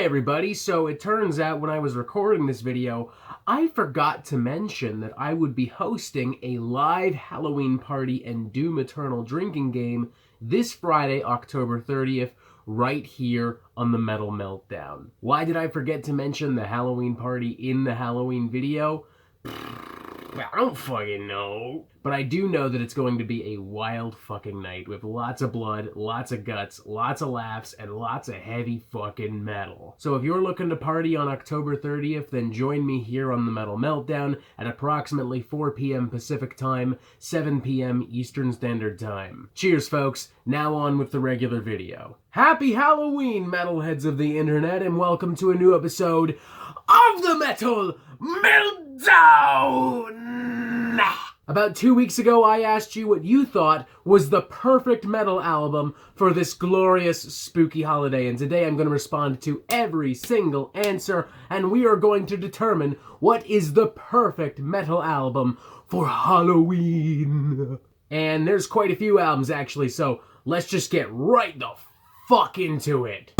Hey everybody, so it turns out when I was recording this video, I forgot to mention that I would be hosting a live Halloween party and Doom Eternal drinking game this Friday, October 30th, right here on the Metal Meltdown. Why did I forget to mention the Halloween party in the Halloween video? I don't fucking know. But I do know that it's going to be a wild fucking night with lots of blood, lots of guts, lots of laughs, and lots of heavy fucking metal. So if you're looking to party on October 30th, then join me here on the Metal Meltdown at approximately 4 p.m. Pacific Time, 7 p.m. Eastern Standard Time. Cheers, folks. Now on with the regular video. Happy Halloween, metalheads of the internet, and welcome to a new episode of the Metal Meltdown! About 2 weeks ago, I asked you what you thought was the perfect metal album for this glorious, spooky holiday, and today I'm going to respond to every single answer, and we are going to determine what is the perfect metal album for Halloween. And there's quite a few albums, actually, so let's just get right the fuck into it.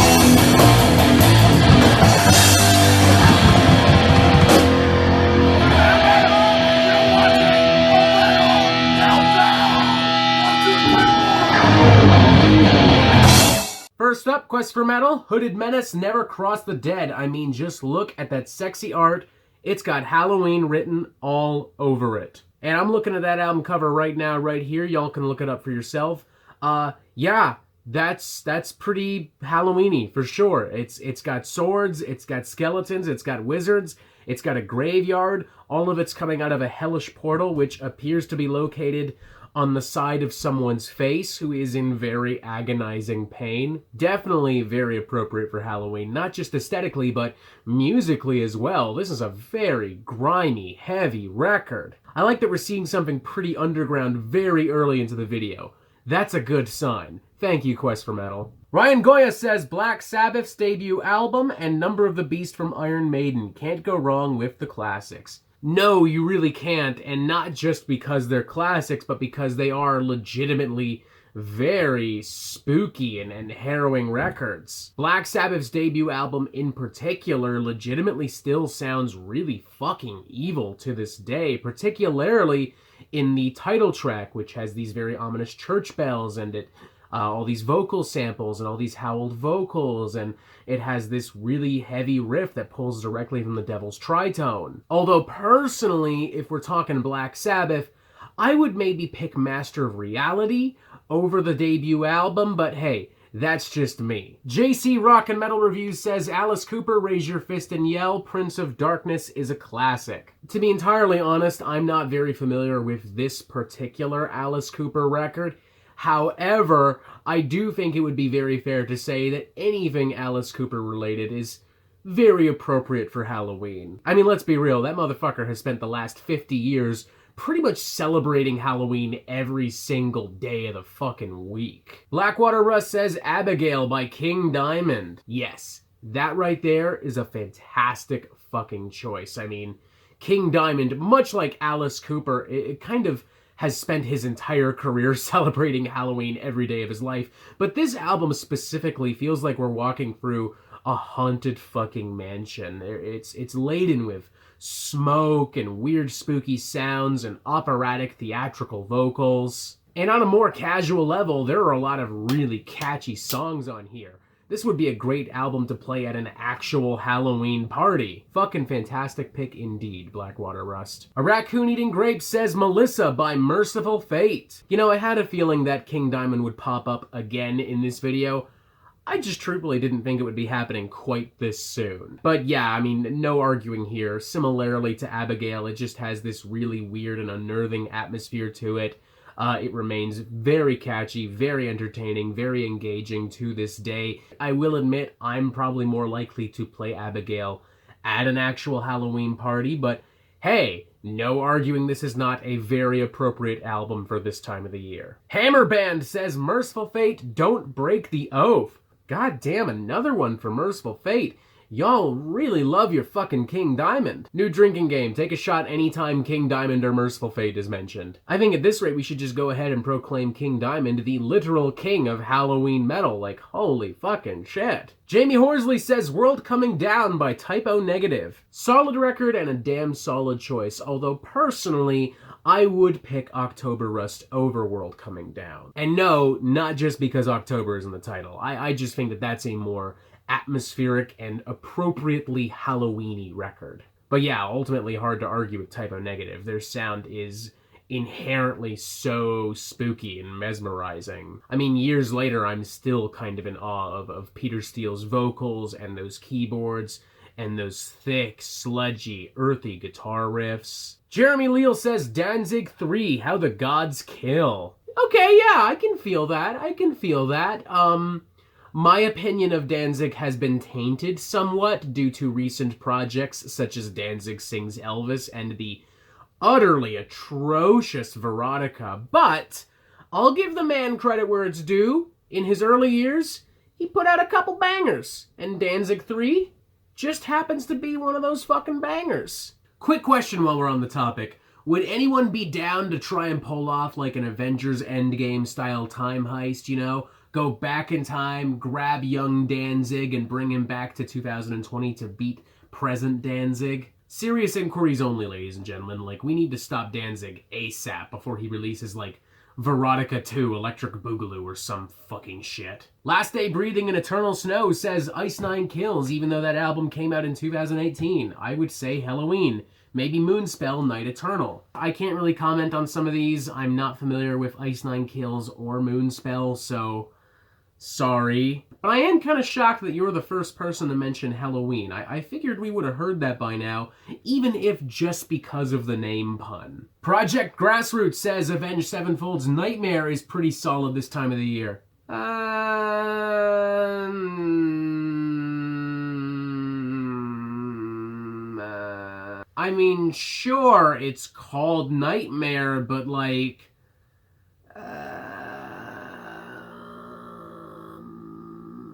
First up, Quest for Metal, Hooded Menace, Never Cross the Dead. I mean, just look at that sexy art. It's got Halloween written all over it. And I'm looking at that album cover right now, right here. Y'all can look it up for yourself. Yeah, that's pretty Halloween-y for sure. It's got swords, it's got skeletons, it's got wizards, it's got a graveyard. All of it's coming out of a hellish portal, which appears to be located on the side of someone's face who is in very agonizing pain. Definitely very appropriate for Halloween, not just aesthetically, but musically as well. This is a very grimy, heavy record. I like that we're seeing something pretty underground very early into the video. That's a good sign. Thank you, Quest for Metal. Ryan Goya says Black Sabbath's debut album and Number of the Beast from Iron Maiden. Can't go wrong with the classics. No, you really can't, and not just because they're classics, but because they are legitimately very spooky and harrowing records. Black Sabbath's debut album in particular legitimately still sounds really fucking evil to this day, particularly in the title track, which has these very ominous church bells and all these vocal samples and all these howled vocals, and it has this really heavy riff that pulls directly from the Devil's Tritone. Although personally, if we're talking Black Sabbath, I would maybe pick Master of Reality over the debut album, but hey, that's just me. JC Rock and Metal Reviews says Alice Cooper, Raise Your Fist and Yell, Prince of Darkness is a classic. To be entirely honest, I'm not very familiar with this particular Alice Cooper record. However, I do think it would be very fair to say that anything Alice Cooper related is very appropriate for Halloween. I mean, let's be real, that motherfucker has spent the last 50 years pretty much celebrating Halloween every single day of the fucking week. Blackwater Russ says Abigail by King Diamond. Yes, that right there is a fantastic fucking choice. I mean, King Diamond, much like Alice Cooper, it kind of has spent his entire career celebrating Halloween every day of his life, but this album specifically feels like we're walking through a haunted fucking mansion. It's laden with smoke and weird spooky sounds and operatic theatrical vocals. And on a more casual level, there are a lot of really catchy songs on here. This would be a great album to play at an actual Halloween party. Fucking fantastic pick indeed, Blackwater Rust. A Raccoon Eating Grapes says Melissa by Mercyful Fate. You know, I had a feeling that King Diamond would pop up again in this video. I just truthfully didn't think it would be happening quite this soon. But yeah, I mean, no arguing here. Similarly to Abigail, it just has this really weird and unnerving atmosphere to it. It remains very catchy, very entertaining, very engaging to this day. I will admit I'm probably more likely to play Abigail at an actual Halloween party, but hey, no arguing this is not a very appropriate album for this time of the year. Hammer Band says Mercyful Fate, Don't Break the Oath. God damn, another one for Mercyful Fate. Y'all really love your fucking King Diamond. New drinking game. Take a shot anytime King Diamond or Mercyful Fate is mentioned. I think at this rate we should just go ahead and proclaim King Diamond the literal king of Halloween metal. Like, holy fucking shit. Jamie Horsley says World Coming Down by Typo Negative. Solid record and a damn solid choice, although personally, I would pick October Rust over World Coming Down. And no, not just because October is in the title. I just think that that's a more atmospheric and appropriately Halloween-y record. But yeah, ultimately hard to argue with Typo Negative. Their sound is inherently so spooky and mesmerizing. I mean, years later, I'm still kind of in awe of Peter Steele's vocals and those keyboards and those thick, sludgy, earthy guitar riffs. Jeremy Leal says Danzig 3, How the Gods Kill. Okay, yeah, I can feel that. My opinion of Danzig has been tainted somewhat due to recent projects such as Danzig Sings Elvis and the utterly atrocious Veronica, but I'll give the man credit where it's due. In his early years, he put out a couple bangers, and Danzig 3 just happens to be one of those fucking bangers. Quick question while we're on the topic. Would anyone be down to try and pull off like an Avengers Endgame style time heist, you know? Go back in time, grab young Danzig, and bring him back to 2020 to beat present Danzig? Serious inquiries only, ladies and gentlemen. Like, we need to stop Danzig ASAP before he releases, like, Veronica 2, Electric Boogaloo, or some fucking shit. Last Day Breathing in Eternal Snow says Ice Nine Kills, even though that album came out in 2018. I would say Halloween. Maybe Moonspell, Night Eternal. I can't really comment on some of these. I'm not familiar with Ice Nine Kills or Moonspell, so sorry. But I am kind of shocked that you were the first person to mention Halloween. I figured we would have heard that by now, even if just because of the name pun. Project Grassroots says Avenged Sevenfold's Nightmare is pretty solid this time of the year. I mean, sure, it's called Nightmare, but like...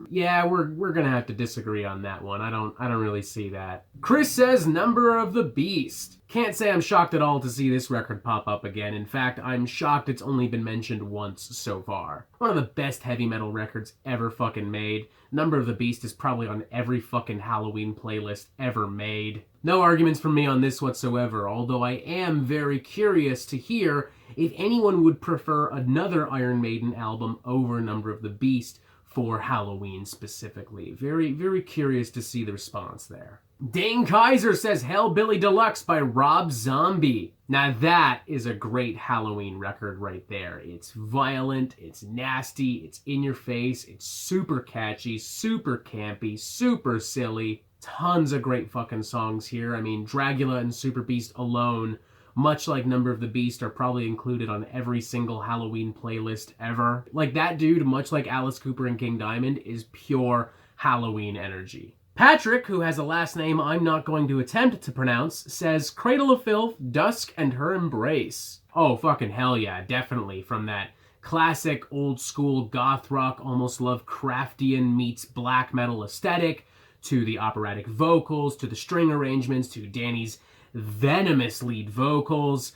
yeah, we're gonna have to disagree on that one. I don't really see that. Chris says Number of the Beast. Can't say I'm shocked at all to see this record pop up again. In fact, I'm shocked it's only been mentioned once so far. One of the best heavy metal records ever fucking made. Number of the Beast is probably on every fucking Halloween playlist ever made. No arguments from me on this whatsoever, although I am very curious to hear if anyone would prefer another Iron Maiden album over Number of the Beast for Halloween specifically. Very, very curious to see the response there. Dane Kaiser says Hellbilly Deluxe by Rob Zombie. Now that is a great Halloween record right there. It's violent, it's nasty, it's in your face, it's super catchy, super campy, super silly. Tons of great fucking songs here. I mean, Dragula and Super Beast alone, much like Number of the Beast, are probably included on every single Halloween playlist ever. Like, that dude, much like Alice Cooper and King Diamond, is pure Halloween energy. Patrick, who has a last name I'm not going to attempt to pronounce, says Cradle of Filth, Dusk and Her Embrace. Oh, fucking hell yeah, definitely. From that classic old school goth rock, almost Lovecraftian meets black metal aesthetic, to the operatic vocals, to the string arrangements, to Danny's venomous lead vocals.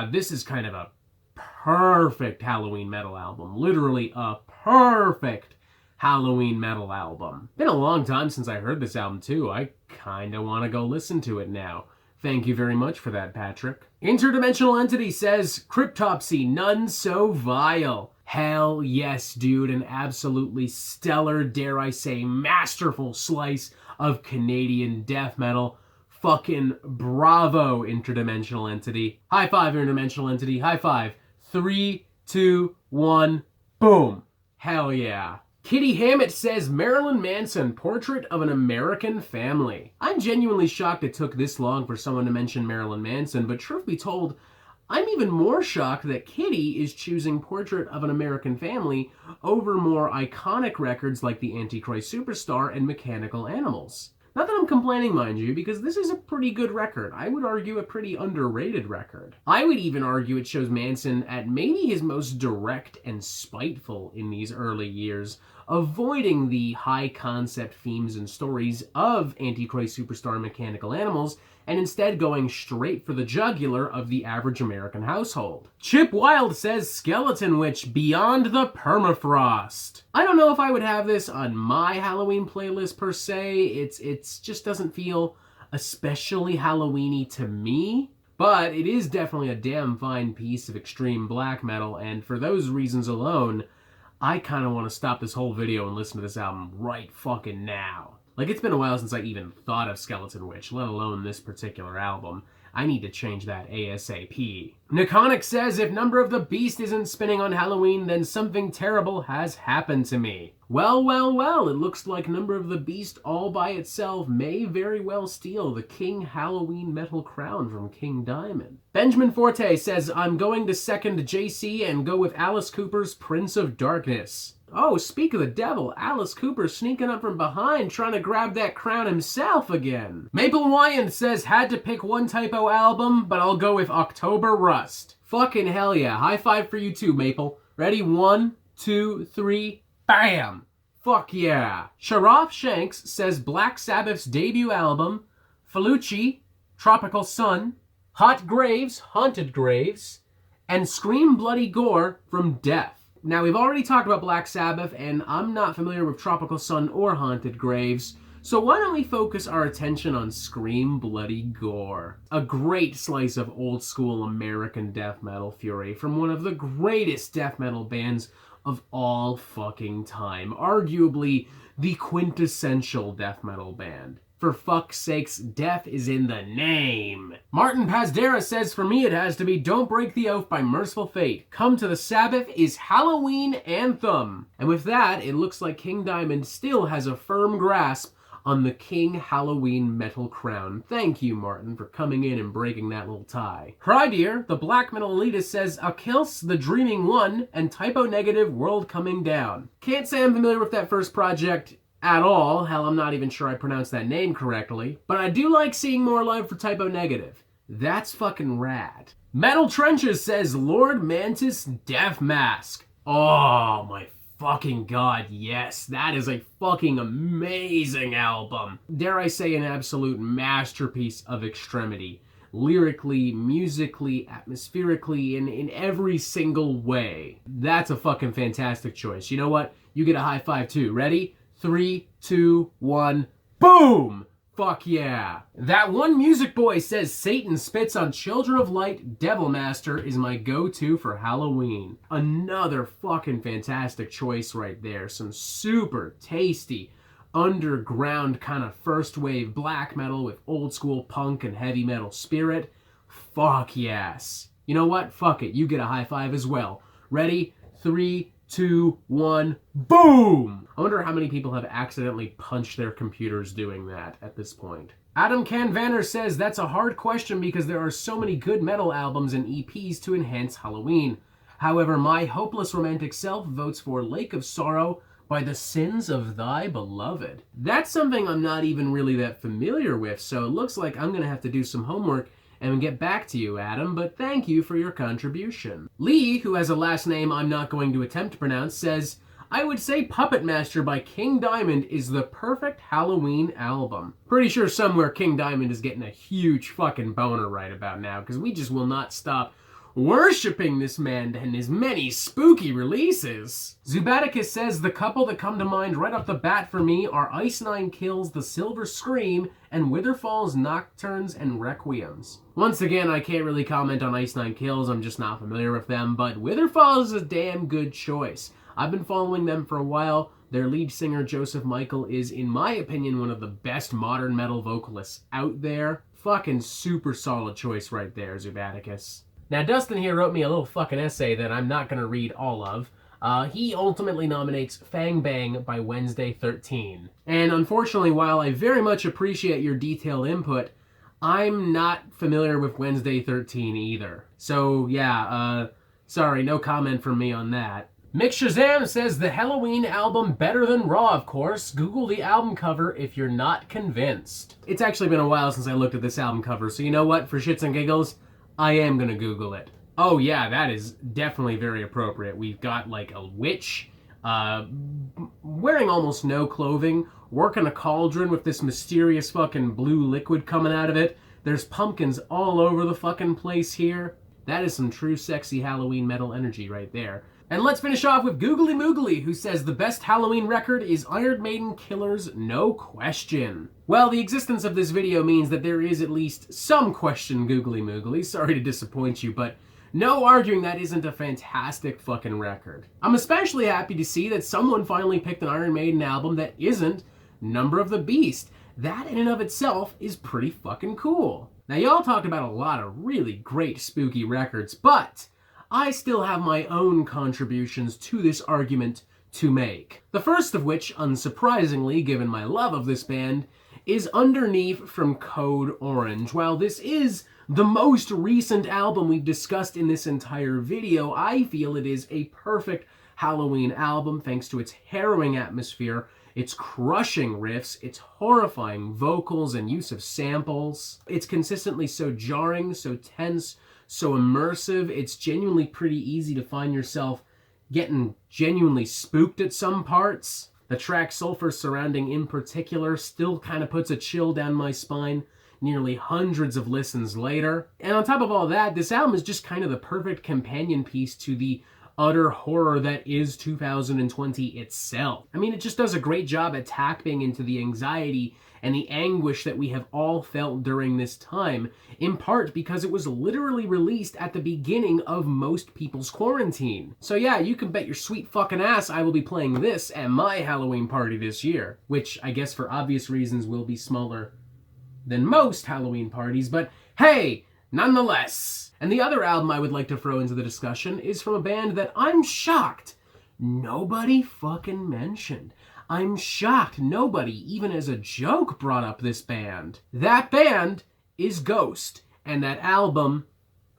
This is kind of a perfect Halloween metal album. Literally a perfect Halloween metal album. Been a long time since I heard this album too. I kinda wanna go listen to it now. Thank you very much for that, Patrick. Interdimensional Entity says Cryptopsy, None So Vile. Hell yes, dude. An absolutely stellar, dare I say, masterful slice of Canadian death metal. Fucking bravo, Interdimensional Entity. High five, Interdimensional Entity. High five. 3, 2, 1, boom. Hell yeah. Kitty Hammett says Marilyn Manson, Portrait of an American Family. I'm genuinely shocked it took this long for someone to mention Marilyn Manson, but truth be told, I'm even more shocked that Kitty is choosing Portrait of an American Family over more iconic records like The Antichrist Superstar and Mechanical Animals. Not that I'm complaining, mind you, because this is a pretty good record. I would argue a pretty underrated record. I would even argue it shows Manson at maybe his most direct and spiteful in these early years avoiding the high-concept themes and stories of Antichrist Superstar mechanical animals, and instead going straight for the jugular of the average American household. Chip Wild says Skeleton Witch Beyond the Permafrost. I don't know if I would have this on my Halloween playlist per se. It's just doesn't feel especially Halloween-y to me. But it is definitely a damn fine piece of extreme black metal, and for those reasons alone, I kind of want to stop this whole video and listen to this album right fucking now. Like, it's been a while since I even thought of Skeleton Witch, let alone this particular album. I need to change that ASAP. Nikonic says, if Number of the Beast isn't spinning on Halloween, then something terrible has happened to me. Well, it looks like Number of the Beast all by itself may very well steal the King Halloween metal crown from King Diamond. Benjamin Forte says, I'm going to second JC and go with Alice Cooper's Prince of Darkness. Oh, speak of the devil, Alice Cooper sneaking up from behind trying to grab that crown himself again. Maple Wyand says, had to pick one typo album, but I'll go with October Rust. Fucking hell yeah. High five for you too, Maple. Ready? 1, 2, 3, bam! Fuck yeah. Sharaf Shanks says Black Sabbath's debut album, Felucci, Tropical Sun, Hot Graves, Haunted Graves, and Scream Bloody Gore from Death. Now, we've already talked about Black Sabbath, and I'm not familiar with Tropical Sun or Haunted Graves, so why don't we focus our attention on Scream Bloody Gore? A great slice of old-school American death metal fury from one of the greatest death metal bands of all fucking time. Arguably, the quintessential death metal band. For fuck's sakes, death is in the name. Martin Pazdera says, for me it has to be Don't Break the Oath by Mercyful Fate. Come to the Sabbath is Halloween anthem. And with that, it looks like King Diamond still has a firm grasp on the King Halloween metal crown. Thank you, Martin, for coming in and breaking that little tie. Crydeer, the black metal elitist, says Achilles, the Dreaming One, and Typo Negative, World Coming Down. Can't say I'm familiar with that first project at all. Hell, I'm not even sure I pronounced that name correctly. But I do like seeing more love for Typo Negative. That's fucking rad. Metal Trenches says Lord Mantis Death Mask. Oh my fucking god, yes. That is a fucking amazing album. Dare I say an absolute masterpiece of extremity. Lyrically, musically, atmospherically, in every single way. That's a fucking fantastic choice. You know what? You get a high five too. Ready? 3, 2, 1, boom! Fuck yeah. That one music boy says Satan Spits on Children of Light, Devil Master is my go-to for Halloween. Another fucking fantastic choice right there. Some super tasty, underground kind of first wave black metal with old school punk and heavy metal spirit. Fuck yes. You know what? Fuck it. You get a high five as well. Ready? 3, 2, 1, boom! I wonder how many people have accidentally punched their computers doing that at this point. Adam Canvanner says, that's a hard question because there are so many good metal albums and EPs to enhance Halloween. However, my hopeless romantic self votes for Lake of Sorrow by the Sins of Thy Beloved. That's something I'm not even really that familiar with, so it looks like I'm gonna have to do some homework and get back to you, Adam, but thank you for your contribution. Lee, who has a last name I'm not going to attempt to pronounce, says, I would say Puppet Master by King Diamond is the perfect Halloween album. Pretty sure somewhere King Diamond is getting a huge fucking boner right about now, because we just will not stop worshipping this man and his many spooky releases. Zubaticus says the couple that come to mind right off the bat for me are Ice Nine Kills, The Silver Scream, and Witherfall's Nocturnes and Requiems. Once again, I can't really comment on Ice Nine Kills, I'm just not familiar with them, but Witherfall is a damn good choice. I've been following them for a while. Their lead singer, Joseph Michael, is, in my opinion, one of the best modern metal vocalists out there. Fucking super solid choice right there, Zubaticus. Now, Dustin here wrote me a little fucking essay that I'm not going to read all of. He ultimately nominates Fang Bang by Wednesday 13. And unfortunately, while I very much appreciate your detailed input, I'm not familiar with Wednesday 13 either. So, yeah, sorry, no comment from me on that. Mick Shazam says the Halloween album better than Raw, of course. Google the album cover if you're not convinced. It's actually been a while since I looked at this album cover, so you know what? For shits and giggles, I am gonna Google it. Oh yeah, that is definitely very appropriate. We've got like a witch, wearing almost no clothing, working a cauldron with this mysterious fucking blue liquid coming out of it. There's pumpkins all over the fucking place here. That is some true sexy Halloween metal energy right there. And let's finish off with Googly Moogly, who says the best Halloween record is Iron Maiden Killers, no question. Well, the existence of this video means that there is at least some question, Googly Moogly. Sorry to disappoint you, but no arguing that isn't a fantastic fucking record. I'm especially happy to see that someone finally picked an Iron Maiden album that isn't Number of the Beast. That in and of itself is pretty fucking cool. Now, y'all talked about a lot of really great spooky records, but I still have my own contributions to this argument to make. The first of which, unsurprisingly, given my love of this band, is Underneath from Code Orange. While this is the most recent album we've discussed in this entire video, I feel it is a perfect Halloween album thanks to its harrowing atmosphere, its crushing riffs, its horrifying vocals and use of samples. It's consistently so jarring, so tense, so immersive. It's genuinely pretty easy to find yourself getting genuinely spooked at some parts. The track Sulfur Surrounding in particular still kind of puts a chill down my spine nearly hundreds of listens later. And on top of all that, this album is just kind of the perfect companion piece to the utter horror that is 2020 itself. I mean, it just does a great job at tapping into the anxiety and the anguish that we have all felt during this time, in part because it was literally released at the beginning of most people's quarantine. So yeah, you can bet your sweet fucking ass I will be playing this at my Halloween party this year, which I guess for obvious reasons will be smaller than most Halloween parties, but hey, nonetheless. And the other album I would like to throw into the discussion is from a band that I'm shocked nobody fucking mentioned. I'm shocked nobody, even as a joke, brought up this band. That band is Ghost, and that album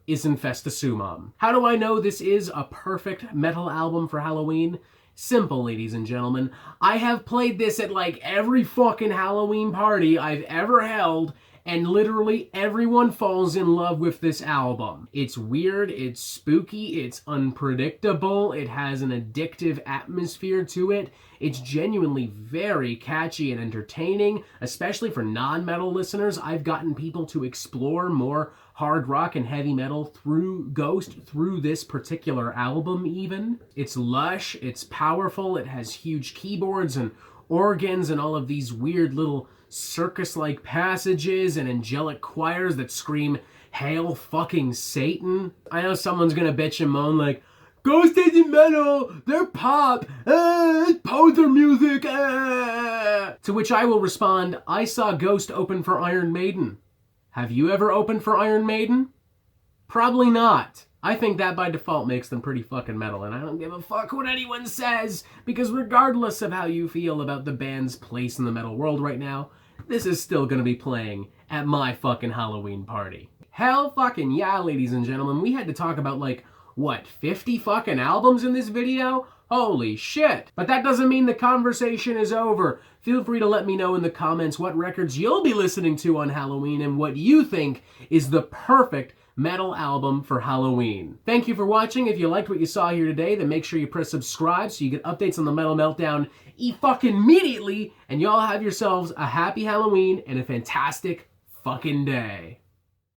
is Infesta Sumam. How do I know this is a perfect metal album for Halloween? Simple, ladies and gentlemen. I have played this at like every fucking Halloween party I've ever held, and literally everyone falls in love with this album. It's weird, it's spooky, it's unpredictable, it has an addictive atmosphere to it. It's genuinely very catchy and entertaining, especially for non-metal listeners. I've gotten people to explore more hard rock and heavy metal through Ghost, through this particular album even. It's lush, it's powerful, it has huge keyboards and organs and all of these weird little circus-like passages and angelic choirs that scream, "Hail fucking Satan." I know someone's gonna bitch and moan like, Ghost isn't metal, they're pop, it's poser music, To which I will respond, I saw Ghost open for Iron Maiden. Have you ever opened for Iron Maiden? Probably not. I think that by default makes them pretty fucking metal, and I don't give a fuck what anyone says, because regardless of how you feel about the band's place in the metal world right now, this is still gonna be playing at my fucking Halloween party. Hell fucking yeah, ladies and gentlemen, we had to talk about like, what, 50 fucking albums in this video? Holy shit. But that doesn't mean the conversation is over. Feel free to let me know in the comments what records you'll be listening to on Halloween and what you think is the perfect metal album for Halloween. Thank you for watching. If you liked what you saw here today, then make sure you press subscribe so you get updates on the Metal Meltdown fucking immediately, and y'all have yourselves a happy Halloween and a fantastic fucking day.